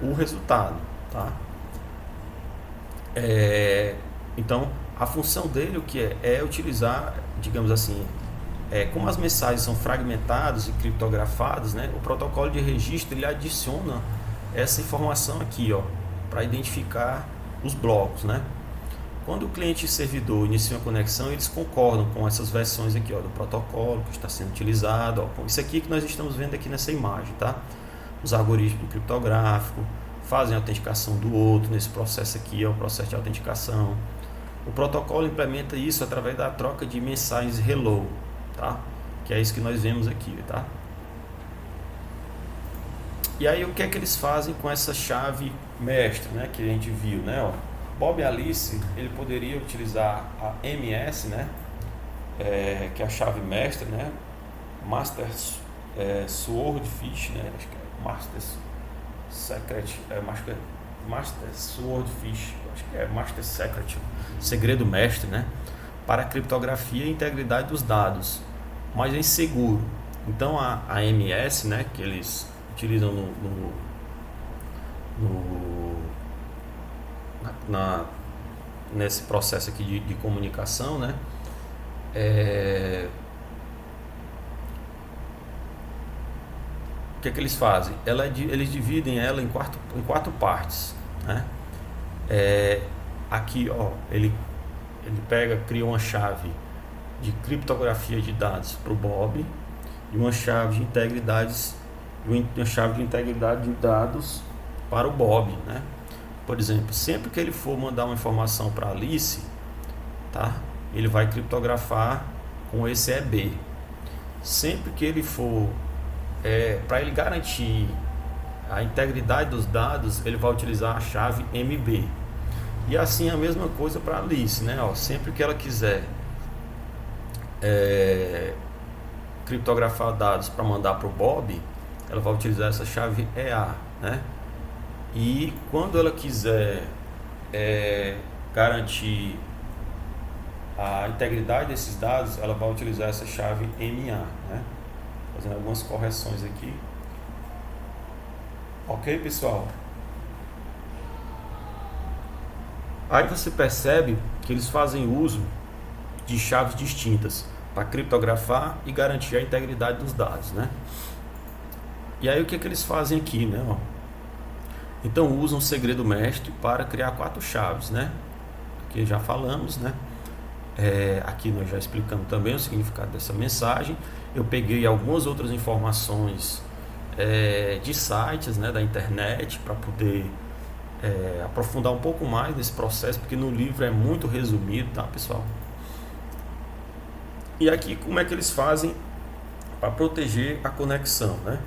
Speaker 1: o resultado, tá? Então a função dele o que é utilizar, digamos assim, como as mensagens são fragmentadas e criptografadas, né, o protocolo de registro ele adiciona essa informação aqui, ó, para identificar os blocos, né? Quando o cliente e servidor iniciam a conexão, eles concordam com essas versões aqui, ó, do protocolo que está sendo utilizado, ó, com isso aqui que nós estamos vendo aqui nessa imagem, tá? Os algoritmos criptográficos fazem a autenticação do outro nesse processo aqui, ó, o processo de autenticação. O protocolo implementa isso através da troca de mensagens hello, tá? Que é isso que nós vemos aqui, tá? E aí o que é que eles fazem com essa chave mestre, né, que a gente viu, né, ó? Bob e Alice, ele poderia utilizar a MS, né, que é a chave mestre, né, Master Swordfish, né, acho que é Master Secret, Master Swordfish, acho que é Master Secret, segredo mestre, né, para a criptografia e integridade dos dados, mas é inseguro. Então a MS, né, que eles utilizam nesse processo aqui de comunicação, né, o que é que eles fazem? Eles dividem ela em quatro partes, né? Aqui, ó, ele cria uma chave de criptografia de dados para o Bob e uma chave de integridade de dados para o Bob, né? Por exemplo, sempre que ele for mandar uma informação para Alice, tá? Ele vai criptografar com esse EB. Sempre que ele for, para ele garantir a integridade dos dados, ele vai utilizar a chave MB. E assim a mesma coisa para Alice, né? Ó, sempre que ela quiser criptografar dados para mandar para o Bob, ela vai utilizar essa chave EA, né? E quando ela quiser garantir a integridade desses dados, ela vai utilizar essa chave MA, né? Fazendo algumas correções aqui. Ok, pessoal? Aí você percebe que eles fazem uso de chaves distintas para criptografar e garantir a integridade dos dados, né? E aí o que eles fazem aqui, né? Ó, então usam o segredo mestre para criar 4 chaves, né? Que já falamos, né? Aqui nós já explicamos também o significado dessa mensagem. Eu peguei algumas outras informações de sites, né, da internet, para poder aprofundar um pouco mais nesse processo, porque no livro é muito resumido, tá, pessoal? E aqui como é que eles fazem para proteger a conexão, né?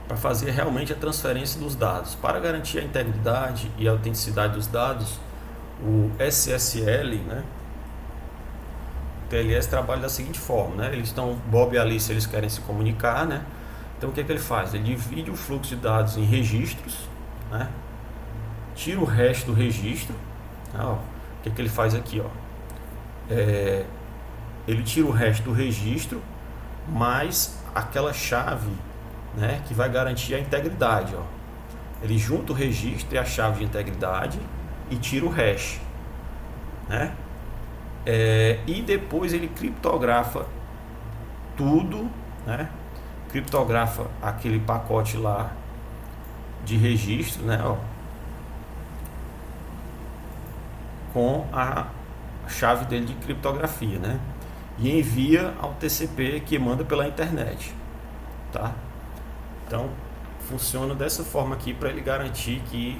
Speaker 1: Para fazer realmente a transferência dos dados. Para garantir a integridade e a autenticidade dos dados, o SSL, né? O TLS trabalha da seguinte forma, né? Eles estão, Bob e Alice, eles querem se comunicar, né? Então o que ele faz? Ele divide o fluxo de dados em registros, né? Tira o resto do registro, né? Ó, o que ele faz aqui, ó? Ele tira o resto do registro, mais aquela chave, né, que vai garantir a integridade, ó. Ele junta o registro e a chave de integridade e tira o hash, né? E depois ele criptografa tudo, né? Criptografa aquele pacote lá de registro, né? Ó, com a chave dele de criptografia, né? E envia ao TCP, que manda pela internet, tá? Então funciona dessa forma aqui para ele garantir que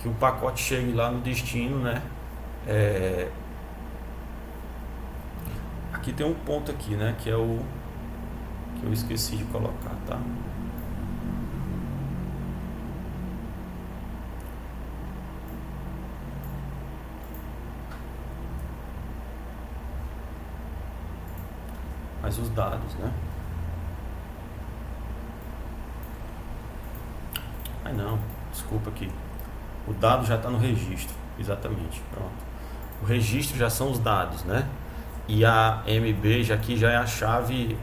Speaker 1: o pacote chegue lá no destino, né? Aqui tem um ponto aqui, né? Que é o que eu esqueci de colocar, tá? Mas os dados, né? Não, desculpa aqui. O dado já está no registro, exatamente, pronto. O registro já são os dados, né? E a MB aqui já é a chave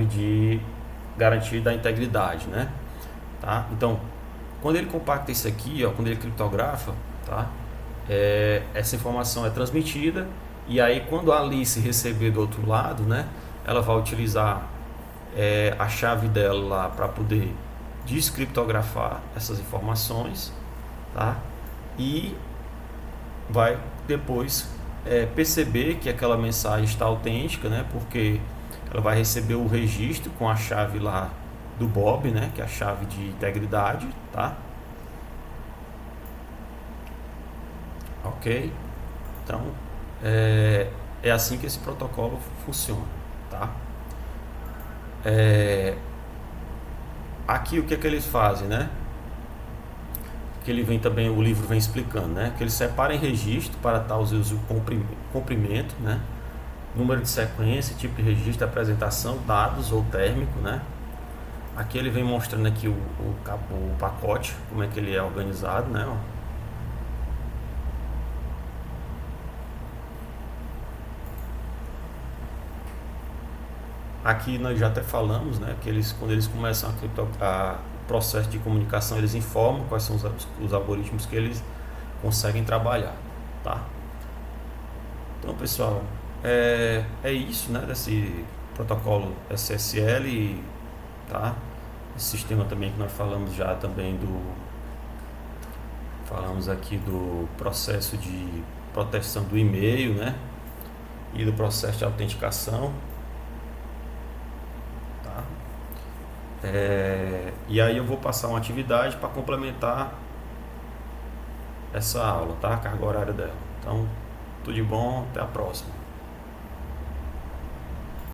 Speaker 1: de garantia da integridade, né? Tá? Então, quando ele compacta isso aqui, ó, quando ele criptografa, tá? Essa informação é transmitida e aí quando a Alice receber do outro lado, né? Ela vai utilizar a chave dela lá para poder descriptografar essas informações, tá? E vai depois perceber que aquela mensagem está autêntica, né? Porque ela vai receber o registro com a chave lá do Bob, né? Que é a chave de integridade, tá? Ok? Então é assim que esse protocolo funciona, tá? Aqui o que eles fazem, né? Que ele vem também, o livro vem explicando, né? Que eles separam em registro para tal uso comprimento, né? Número de sequência, tipo de registro, apresentação, dados ou térmico, né? Aqui ele vem mostrando aqui o pacote, como é que ele é organizado, né? Ó. Aqui nós já até falamos, né, que quando eles começam a processo de comunicação, eles informam quais são os algoritmos que eles conseguem trabalhar, tá? Então, pessoal, é isso, né, desse protocolo SSL, tá? Esse sistema também que nós falamos já também falamos aqui do processo de proteção do e-mail, né? E do processo de autenticação. E aí eu vou passar uma atividade para complementar essa aula, tá? A carga horária dela. Então, tudo de bom, até a próxima.